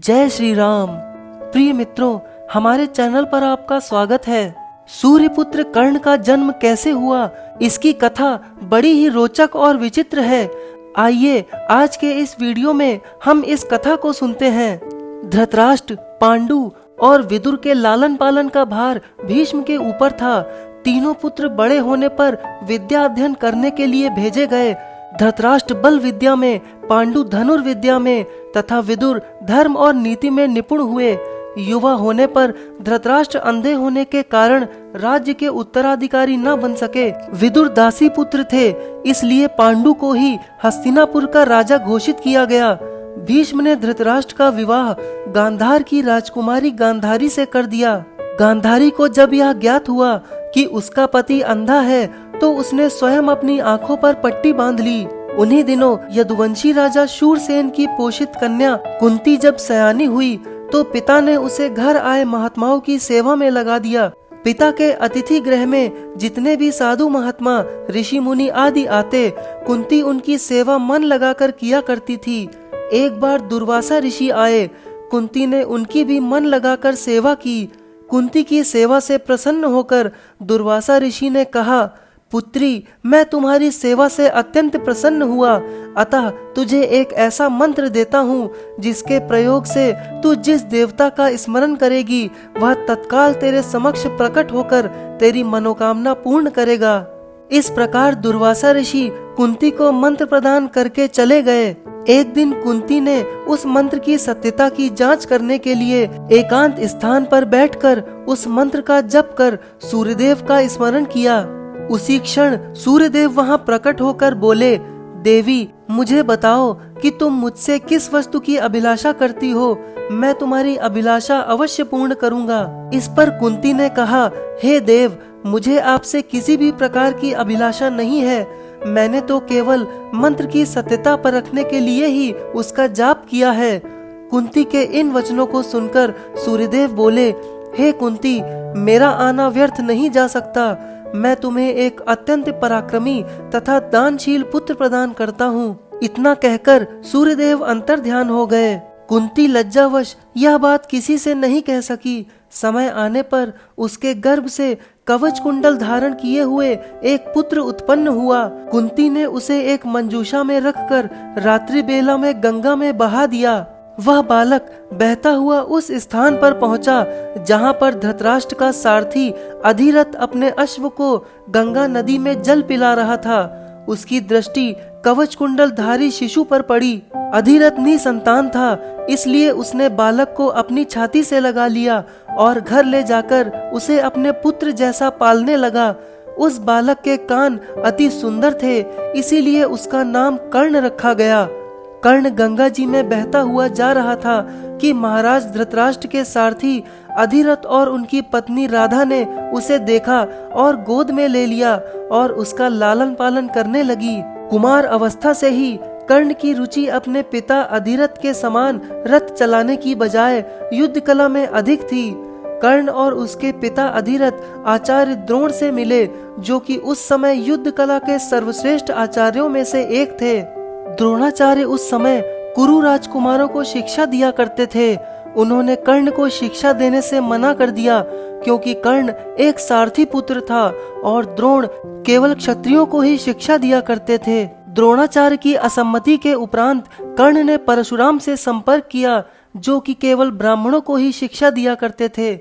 जय श्री राम। प्रिय मित्रों, हमारे चैनल पर आपका स्वागत है। सूर्यपुत्र कर्ण का जन्म कैसे हुआ, इसकी कथा बड़ी ही रोचक और विचित्र है। आइए आज के इस वीडियो में हम इस कथा को सुनते हैं। धृतराष्ट्र, पांडु और विदुर के लालन पालन का भार भीष्म के ऊपर था। तीनों पुत्र बड़े होने पर विद्या अध्ययन करने के लिए भेजे गए। धृतराष्ट्र बल विद्या में, पांडु धनुर्विद्या में तथा विदुर धर्म और नीति में निपुण हुए। युवा होने पर धृतराष्ट्र अंधे होने के कारण राज्य के उत्तराधिकारी न बन सके। विदुर दासी पुत्र थे, इसलिए पांडु को ही हस्तिनापुर का राजा घोषित किया गया। भीष्म ने धृतराष्ट्र का विवाह गांधार की राजकुमारी गांधारी से कर दिया। गांधारी को जब यह ज्ञात हुआ कि उसका पति अंधा है तो उसने स्वयं अपनी आंखों पर पट्टी बांध ली। उन्हीं दिनों यदुवंशी राजा शूरसेन की पोषित कन्या कुंती जब सयानी हुई तो पिता ने उसे घर आए महात्माओं की सेवा में लगा दिया। पिता के अतिथि गृह में जितने भी साधु महात्मा, ऋषि मुनि आदि आते, कुंती उनकी सेवा मन लगाकर किया करती थी। एक बार दुर्वासा ऋषि आए, कुंती ने उनकी भी मन लगाकर सेवा की। कुंती की सेवा से प्रसन्न होकर दुर्वासा ऋषि ने कहा, पुत्री, मैं तुम्हारी सेवा से अत्यंत प्रसन्न हुआ, अतः तुझे एक ऐसा मंत्र देता हूँ जिसके प्रयोग से तू जिस देवता का स्मरण करेगी वह तत्काल तेरे समक्ष प्रकट होकर तेरी मनोकामना पूर्ण करेगा। इस प्रकार दुर्वासा ऋषि कुंती को मंत्र प्रदान करके चले गए। एक दिन कुंती ने उस मंत्र की सत्यता की जांच करने के लिए एकांत स्थान पर बैठकर उस मंत्र का जप कर सूर्यदेव का स्मरण किया। उसी क्षण सूर्यदेव वहां प्रकट होकर बोले, देवी, मुझे बताओ कि तुम मुझसे किस वस्तु की अभिलाषा करती हो, मैं तुम्हारी अभिलाषा अवश्य पूर्ण करूंगा। इस पर कुंती ने कहा, हे देव, मुझे आपसे किसी भी प्रकार की अभिलाषा नहीं है। मैंने तो केवल मंत्र की सत्यता परखने के लिए ही उसका जाप किया है। कुंती के इन वचनों को सुनकर सूर्यदेव बोले, हे कुंती, मेरा आना व्यर्थ नहीं जा सकता। मैं तुम्हें एक अत्यंत पराक्रमी तथा दानशील पुत्र प्रदान करता हूँ। इतना कहकर सूर्यदेव अंतर्ध्यान हो गए। कुंती लज्जावश यह बात किसी से नहीं कह सकी। समय आने पर उसके गर्भ से कवच कुंडल धारण किए हुए एक पुत्र उत्पन्न हुआ। कुंती ने उसे एक मंजूषा में रखकर रात्रि बेला में गंगा में बहा दिया। वह बालक बहता हुआ उस स्थान पर पहुंचा जहां पर धृतराष्ट्र का सारथी अधिरथ अपने अश्व को गंगा नदी में जल पिला रहा था। उसकी दृष्टि कवच कुंडल धारी शिशु पर पड़ी। अधिरथ निसंतान था, इसलिए उसने बालक को अपनी छाती से लगा लिया और घर ले जाकर उसे अपने पुत्र जैसा पालने लगा। उस बालक के कान अति सुंदर थे, इसीलिए उसका नाम कर्ण रखा गया। कर्ण गंगा जी में बहता हुआ जा रहा था कि महाराज धृतराष्ट्र के सारथी अधिरथ और उनकी पत्नी राधा ने उसे देखा और गोद में ले लिया और उसका लालन पालन करने लगी। कुमार अवस्था से ही कर्ण की रुचि अपने पिता अधिरथ के समान रथ चलाने की बजाय युद्ध कला में अधिक थी। कर्ण और उसके पिता अधिरथ आचार्य द्रोण से मिले, जो कि उस समय युद्ध कला के सर्वश्रेष्ठ आचार्यों में से एक थे। द्रोणाचार्य उस समय कुरु राजकुमारों को शिक्षा दिया करते थे। उन्होंने कर्ण को शिक्षा देने से मना कर दिया, क्योंकि कर्ण एक सारथी पुत्र था और द्रोण केवल क्षत्रियों को ही शिक्षा दिया करते थे। द्रोणाचार्य की असम्मति के उपरांत कर्ण ने परशुराम से संपर्क किया, जो कि केवल ब्राह्मणों को ही शिक्षा दिया करते थे।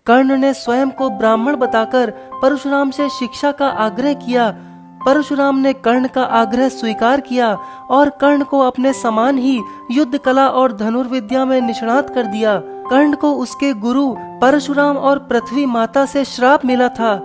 कर्ण ने स्वयं को ब्राह्मण बताकर परशुराम से शिक्षा का आग्रह किया। परशुराम ने कर्ण का आग्रह स्वीकार किया और कर्ण को अपने समान ही युद्ध कला और धनुर्विद्या में निष्णात कर दिया। कर्ण को उसके गुरु परशुराम और पृथ्वी माता से श्राप मिला था।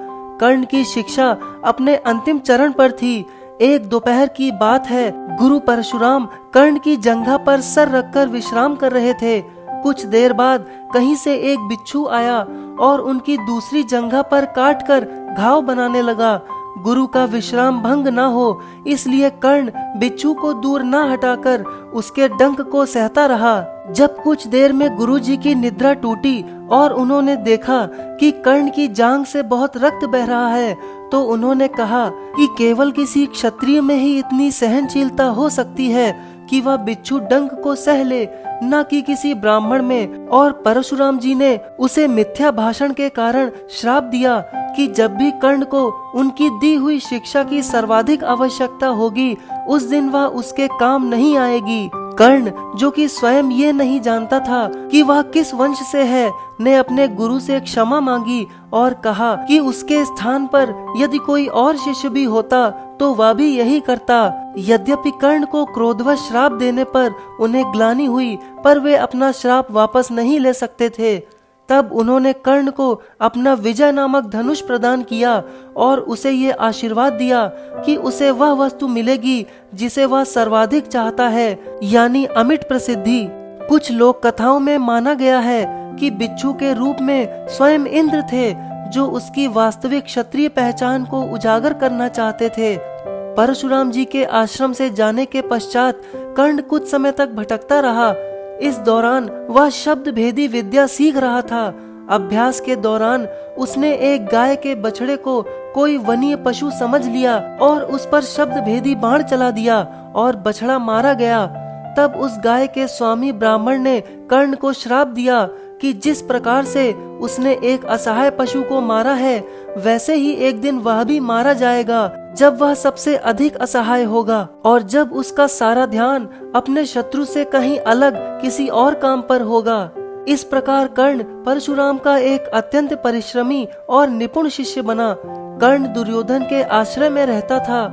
कर्ण की शिक्षा अपने अंतिम चरण पर थी। एक दोपहर की बात है, गुरु परशुराम कर्ण की जंघा पर सर रखकर विश्राम कर रहे थे। कुछ देर बाद कहीं से एक बिच्छू आया और उनकी दूसरी जंघा पर काटकर घाव बनाने लगा। गुरु का विश्राम भंग न हो, इसलिए कर्ण बिच्छू को दूर न हटाकर उसके डंक को सहता रहा। जब कुछ देर में गुरुजी की निद्रा टूटी और उन्होंने देखा कि कर्ण की जांघ से बहुत रक्त बह रहा है, तो उन्होंने कहा कि केवल किसी क्षत्रिय में ही इतनी सहनशीलता हो सकती है कि वह बिच्छू डंक को सह ले, न कि किसी ब्राह्मण में। और परशुराम जी ने उसे मिथ्या भाषण के कारण श्राप दिया कि जब भी कर्ण को उनकी दी हुई शिक्षा की सर्वाधिक आवश्यकता होगी, उस दिन वह उसके काम नहीं आएगी। कर्ण, जो कि स्वयं ये नहीं जानता था कि वह किस वंश से है, ने अपने गुरु से क्षमा मांगी और कहा कि उसके स्थान पर यदि कोई और शिष्य भी होता तो वह भी यही करता। यद्यपि कर्ण को क्रोधवश श्राप देने पर उन्हें ग्लानि हुई, पर वे अपना श्राप वापस नहीं ले सकते थे। तब उन्होंने कर्ण को अपना विजय नामक धनुष प्रदान किया और उसे ये आशीर्वाद दिया कि उसे वह वस्तु मिलेगी जिसे वह सर्वाधिक चाहता है, यानी अमिट प्रसिद्धि। कुछ लोक कथाओं में माना गया है कि बिच्छू के रूप में स्वयं इंद्र थे, जो उसकी वास्तविक क्षत्रिय पहचान को उजागर करना चाहते थे। परशुराम जी के आश्रम से जाने के पश्चात कर्ण कुछ समय तक भटकता रहा। इस दौरान वह शब्द भेदी विद्या सीख रहा था। अभ्यास के दौरान उसने एक गाय के बछड़े को कोई वनीय पशु समझ लिया और उस पर शब्द भेदी बाण चला दिया और बछड़ा मारा गया। तब उस गाय के स्वामी ब्राह्मण ने कर्ण को श्राप दिया कि जिस प्रकार से उसने एक असहाय पशु को मारा है, वैसे ही एक दिन वह भी मारा जाएगा, जब वह सबसे अधिक असहाय होगा और जब उसका सारा ध्यान अपने शत्रु से कहीं अलग किसी और काम पर होगा। इस प्रकार कर्ण परशुराम का एक अत्यंत परिश्रमी और निपुण शिष्य बना। कर्ण दुर्योधन के आश्रय में रहता था।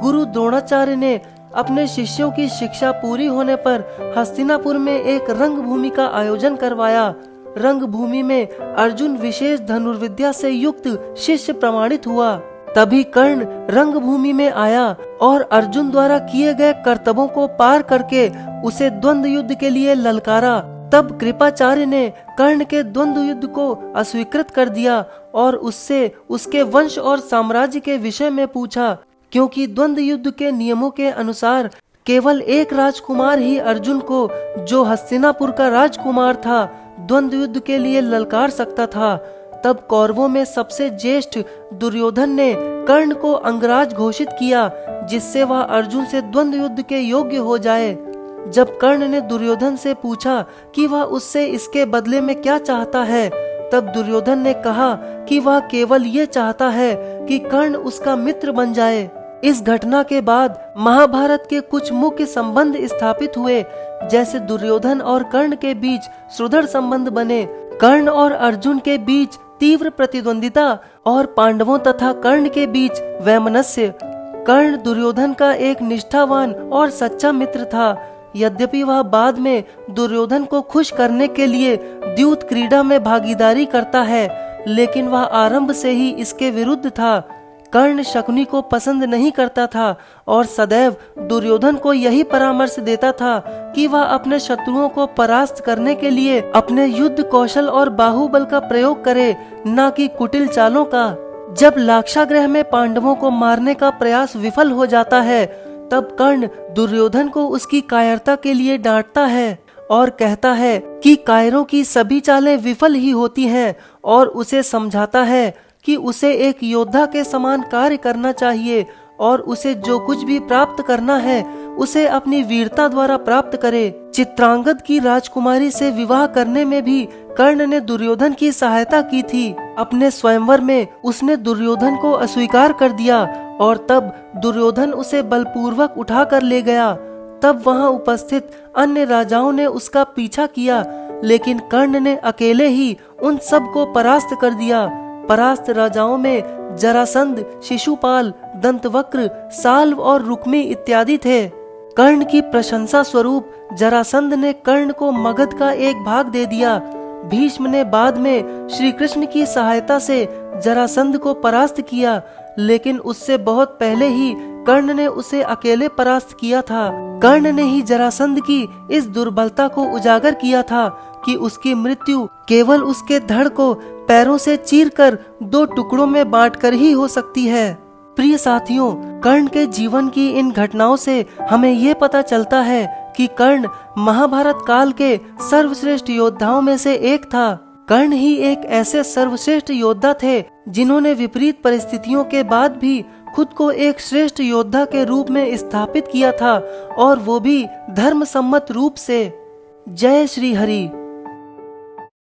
गुरु द्रोणाचार्य ने अपने शिष्यों की शिक्षा पूरी होने पर हस्तिनापुर में एक रंगभूमि का आयोजन करवाया। रंगभूमि में अर्जुन विशेष धनुर्विद्या से युक्त शिष्य प्रमाणित हुआ। तभी कर्ण रंगभूमि में आया और अर्जुन द्वारा किए गए कर्तव्यों को पार करके उसे द्वंद्व युद्ध के लिए ललकारा। तब कृपाचार्य ने कर्ण के द्वंद्व युद्ध को अस्वीकृत कर दिया और उससे उसके वंश और साम्राज्य के विषय में पूछा, क्योंकि द्वंद्व युद्ध के नियमों के अनुसार केवल एक राजकुमार ही अर्जुन को, जो हस्तिनापुर का राजकुमार था, द्वंद्व युद्ध के लिए ललकार सकता था। तब कौरवों में सबसे ज्येष्ठ दुर्योधन ने कर्ण को अंगराज घोषित किया, जिससे वह अर्जुन से द्वंद्व युद्ध के योग्य हो जाए। जब कर्ण ने दुर्योधन से पूछा कि वह उससे इसके बदले में क्या चाहता है, तब दुर्योधन ने कहा कि वह केवल ये चाहता है कि कर्ण उसका मित्र बन जाए। इस घटना के बाद महाभारत के कुछ मुख्य संबंध स्थापित हुए, जैसे दुर्योधन और कर्ण के बीच सुदृढ़ संबंध बने, कर्ण और अर्जुन के बीच तीव्र प्रतिद्वंदिता और पांडवों तथा कर्ण के बीच वैमनस्य। कर्ण दुर्योधन का एक निष्ठावान और सच्चा मित्र था। यद्यपि वह बाद में दुर्योधन को खुश करने के लिए द्यूत क्रीड़ा में भागीदारी करता है, लेकिन वह आरंभ से ही इसके विरुद्ध था। कर्ण शकुनी को पसंद नहीं करता था और सदैव दुर्योधन को यही परामर्श देता था कि वह अपने शत्रुओं को परास्त करने के लिए अपने युद्ध कौशल और बाहुबल का प्रयोग करे, न कि कुटिल चालों का। जब लाक्षागृह में पांडवों को मारने का प्रयास विफल हो जाता है, तब कर्ण दुर्योधन को उसकी कायरता के लिए डांटता है और कहता है कि कायरों की सभी चालें विफल ही होती हैं, और उसे समझाता है कि उसे एक योद्धा के समान कार्य करना चाहिए और उसे जो कुछ भी प्राप्त करना है उसे अपनी वीरता द्वारा प्राप्त करे। चित्रांगद की राजकुमारी से विवाह करने में भी कर्ण ने दुर्योधन की सहायता की थी। अपने स्वयंवर में उसने दुर्योधन को अस्वीकार कर दिया और तब दुर्योधन उसे बलपूर्वक उठा कर ले गया। तब वहां उपस्थित अन्य राजाओं ने उसका पीछा किया, लेकिन कर्ण ने अकेले ही उन सब को परास्त कर दिया। परास्त राजाओं में जरासंध, शिशुपाल, दंतवक्र, साल्व और रुक्मी इत्यादि थे। कर्ण की प्रशंसा स्वरूप जरासंध ने कर्ण को मगध का एक भाग दे दिया। भीष्म ने बाद में श्री कृष्ण की सहायता से जरासंध को परास्त किया, लेकिन उससे बहुत पहले ही कर्ण ने उसे अकेले परास्त किया था। कर्ण ने ही जरासंध की इस दुर्बलता को उजागर किया था कि उसकी मृत्यु केवल उसके धड़ को पैरों से चीरकर 2 टुकड़ों में बांटकर ही हो सकती है। प्रिय साथियों, कर्ण के जीवन की इन घटनाओं से हमें ये पता चलता है कि कर्ण महाभारत काल के सर्वश्रेष्ठ योद्धाओं में से एक था। कर्ण ही एक ऐसे सर्वश्रेष्ठ योद्धा थे जिन्होंने विपरीत परिस्थितियों के बाद भी खुद को एक श्रेष्ठ योद्धा के रूप में स्थापित किया था, और वो भी धर्म सम्मत रूप से। जय श्री हरि।